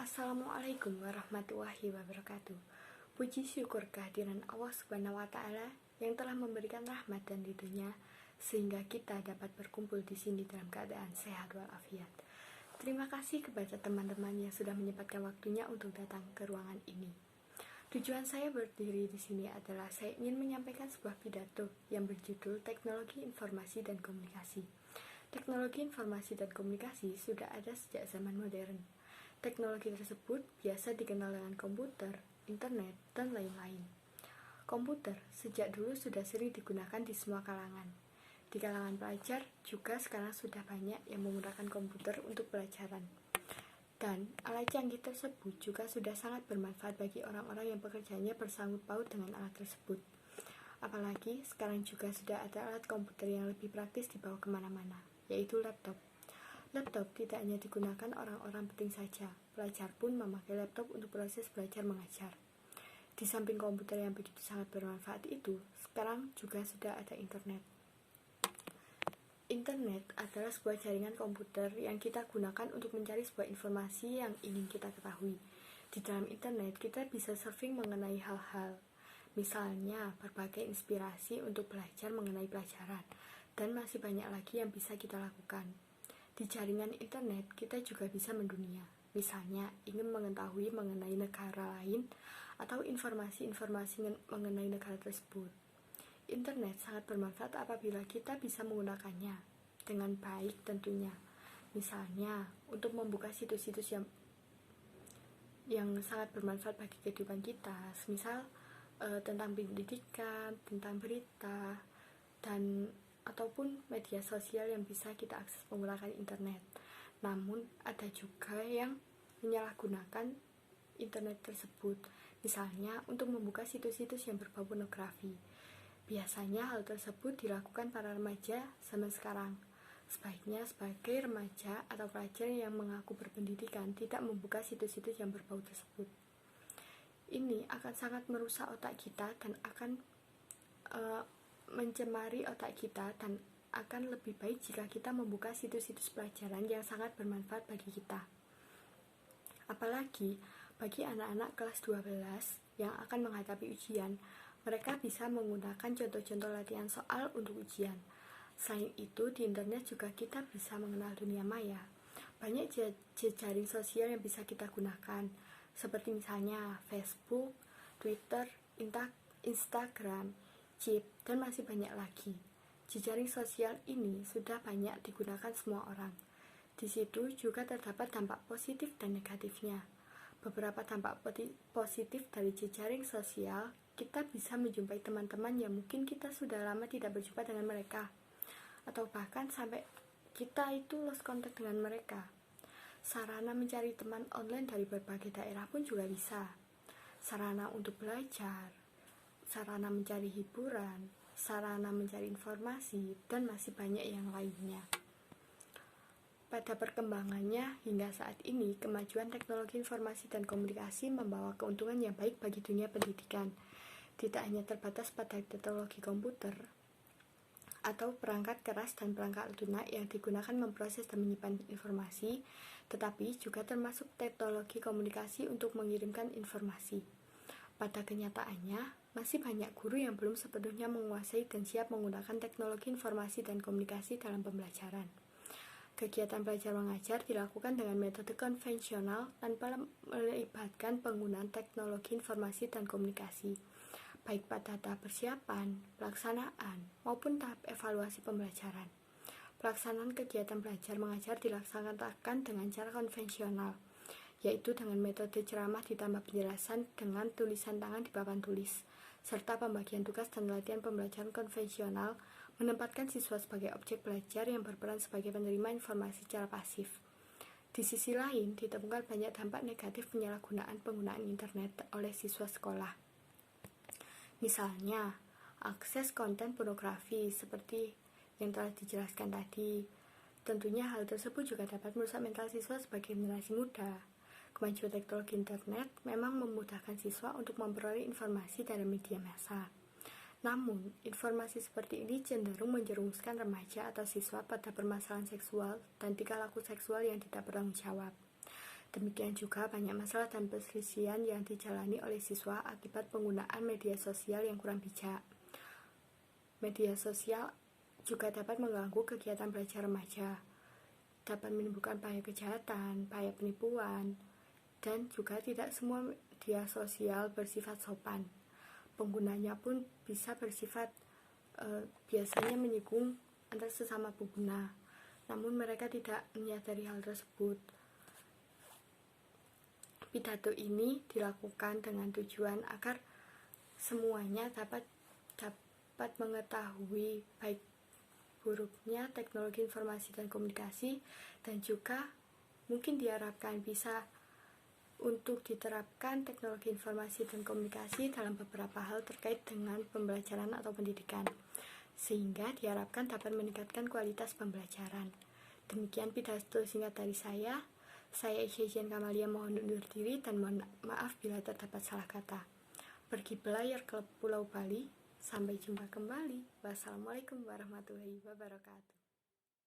Assalamualaikum warahmatullahi wabarakatuh. Puji syukur kehadiran Allah Subhanahu wa taala yang telah memberikan rahmat dan ridhonya sehingga kita dapat berkumpul di sini dalam keadaan sehat walafiat. Terima kasih kepada teman-teman yang sudah menyempatkan waktunya untuk datang ke ruangan ini. Tujuan saya berdiri di sini adalah saya ingin menyampaikan sebuah pidato yang berjudul Teknologi Informasi dan Komunikasi. Teknologi informasi dan komunikasi sudah ada sejak zaman modern. Teknologi tersebut biasa dikenal dengan komputer, internet, dan lain-lain. Komputer sejak dulu sudah sering digunakan di semua kalangan. Di kalangan pelajar juga sekarang sudah banyak yang menggunakan komputer untuk pelajaran. Dan alat canggih tersebut juga sudah sangat bermanfaat bagi orang-orang yang pekerjaannya bersangkut paut dengan alat tersebut. Apalagi sekarang juga sudah ada alat komputer yang lebih praktis dibawa kemana-mana, yaitu laptop. Laptop tidak hanya digunakan orang-orang penting saja, pelajar pun memakai laptop untuk proses belajar mengajar. Di samping komputer yang begitu sangat bermanfaat itu, sekarang juga sudah ada internet. Internet adalah sebuah jaringan komputer yang kita gunakan untuk mencari sebuah informasi yang ingin kita ketahui. Di dalam internet, kita bisa surfing mengenai hal-hal, misalnya berbagai inspirasi untuk belajar mengenai pelajaran, dan masih banyak lagi yang bisa kita lakukan. Di jaringan internet, kita juga bisa mendunia, misalnya ingin mengetahui mengenai negara lain atau informasi-informasi mengenai negara tersebut. Internet sangat bermanfaat apabila kita bisa menggunakannya dengan baik tentunya. Misalnya, untuk membuka situs-situs yang sangat bermanfaat bagi kehidupan kita, misal tentang pendidikan, tentang berita, dan ataupun media sosial yang bisa kita akses menggunakan internet. Namun, ada juga yang menyalahgunakan internet tersebut, misalnya untuk membuka situs-situs yang berbau pornografi. Biasanya hal tersebut dilakukan para remaja zaman sekarang. Sebaiknya sebagai remaja atau pelajar yang mengaku berpendidikan tidak membuka situs-situs yang berbau tersebut. Ini akan sangat merusak otak kita dan akan mencemari otak kita, dan akan lebih baik jika kita membuka situs-situs pelajaran yang sangat bermanfaat bagi kita. Apalagi bagi anak-anak kelas 12 yang akan menghadapi ujian, mereka bisa menggunakan contoh-contoh latihan soal untuk ujian. Selain itu, di internet juga kita bisa mengenal dunia maya. Banyak jejaring sosial yang bisa kita gunakan, seperti misalnya Facebook, Twitter, Instagram, Chip, dan masih banyak lagi. Jejaring sosial ini sudah banyak digunakan semua orang. Di situ juga terdapat dampak positif dan negatifnya. Beberapa dampak positif dari jejaring sosial, kita bisa menjumpai teman-teman yang mungkin kita sudah lama tidak berjumpa dengan mereka, atau bahkan sampai kita itu lost contact dengan mereka. Sarana mencari teman online dari berbagai daerah pun juga bisa. Sarana untuk belajar, sarana mencari hiburan, sarana mencari informasi, dan masih banyak yang lainnya. Pada perkembangannya hingga saat ini, kemajuan teknologi informasi dan komunikasi membawa keuntungan yang baik bagi dunia pendidikan. Tidak hanya terbatas pada teknologi komputer atau perangkat keras dan perangkat lunak yang digunakan memproses dan menyimpan informasi, tetapi juga termasuk teknologi komunikasi untuk mengirimkan informasi. Pada kenyataannya, masih banyak guru yang belum sepenuhnya menguasai dan siap menggunakan teknologi informasi dan komunikasi dalam pembelajaran. Kegiatan belajar mengajar dilakukan dengan metode konvensional tanpa melibatkan penggunaan teknologi informasi dan komunikasi, baik pada tahap persiapan, pelaksanaan, maupun tahap evaluasi pembelajaran. Pelaksanaan kegiatan belajar mengajar dilaksanakan dengan cara konvensional, yaitu dengan metode ceramah ditambah penjelasan dengan tulisan tangan di papan tulis, serta pembagian tugas dan latihan pembelajaran konvensional menempatkan siswa sebagai objek belajar yang berperan sebagai penerima informasi secara pasif. Di sisi lain, ditemukan banyak dampak negatif penyalahgunaan penggunaan internet oleh siswa sekolah. Misalnya, akses konten pornografi seperti yang telah dijelaskan tadi. Tentunya hal tersebut juga dapat merusak mental siswa sebagai generasi muda. Kemajuan teknologi internet memang memudahkan siswa untuk memperoleh informasi dari media massa. Namun, informasi seperti ini cenderung menjerumuskan remaja atau siswa pada permasalahan seksual dan tingkah laku seksual yang tidak bertanggung jawab. Demikian juga banyak masalah dan perselisihan yang dijalani oleh siswa akibat penggunaan media sosial yang kurang bijak. Media sosial juga dapat mengganggu kegiatan belajar remaja, dapat menimbulkan bahaya kejahatan, bahaya penipuan, dan juga tidak semua media sosial bersifat sopan. Penggunanya pun bisa bersifat biasanya menyinggung antar sesama pengguna, namun mereka tidak menyadari hal tersebut. Pidato ini dilakukan dengan tujuan agar semuanya dapat mengetahui baik buruknya teknologi informasi dan komunikasi, dan juga mungkin diharapkan bisa untuk diterapkan teknologi informasi dan komunikasi dalam beberapa hal terkait dengan pembelajaran atau pendidikan, sehingga diharapkan dapat meningkatkan kualitas pembelajaran. Demikian pidato singkat dari saya. Saya Isyajian Kamalia mohon undur diri dan mohon maaf bila terdapat salah kata. Pergi belayar ke Pulau Bali. Sampai jumpa kembali. Wassalamualaikum warahmatullahi wabarakatuh.